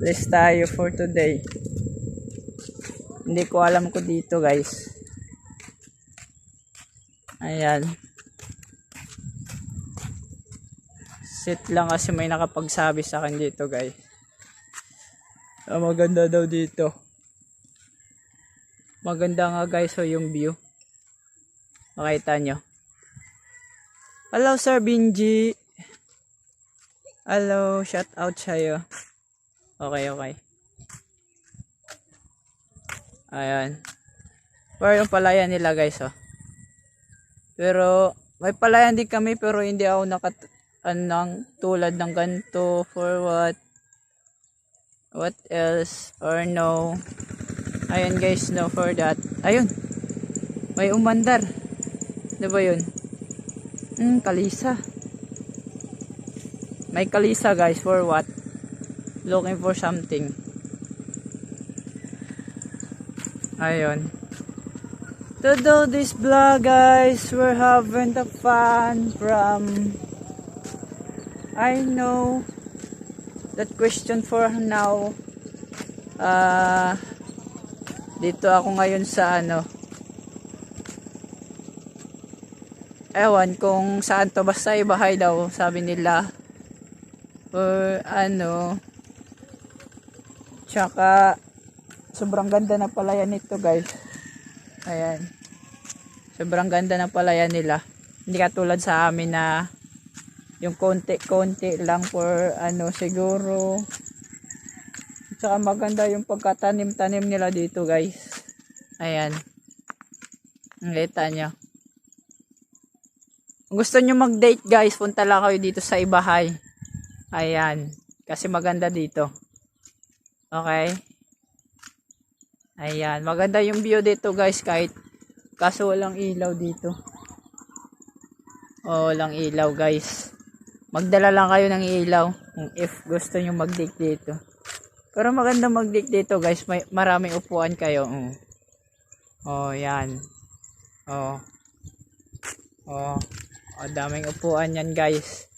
Bless tayo for today. Hindi ko alam ko dito guys. Ayan. Sit lang kasi may nakapagsabi sa akin dito guys. Maganda daw dito. Maganda nga guys yung view. Makita nyo. Hello Sir Binji. Hello, shout out sa'yo. Okay. Ayan. Pero yung palayan nila guys Pero may palayan din kami pero hindi ako tulad ng ganito for what else or no. Ayun guys, no for that. Ayun. May umandar. Diba yun? Kalisa. May kalisa guys for what? Looking for something. Ayun. To do this vlog guys, we're having the fun from I know that question for now. Dito ako ngayon sa ewan kung saan to, basta ibahay daw sabi nila or tsaka sobrang ganda na palayan nito guys. Ayan, sobrang ganda na palayan nila, hindi katulad sa amin na yung konti lang for siguro. Tsaka maganda yung pagkatanim-tanim nila dito guys. Ayan, nakita nyo. Kung gusto nyo mag-date guys, punta lang kayo dito sa Ibahay. Ayan, kasi maganda dito. Okay. Ayan, maganda yung view dito guys, kaso walang ilaw dito. Walang ilaw guys. Magdala lang kayo ng ilaw if gusto nyo mag-date dito. Pero maganda mag-date dito guys, maraming upuan kayo. Yan. Daming upuan yan guys.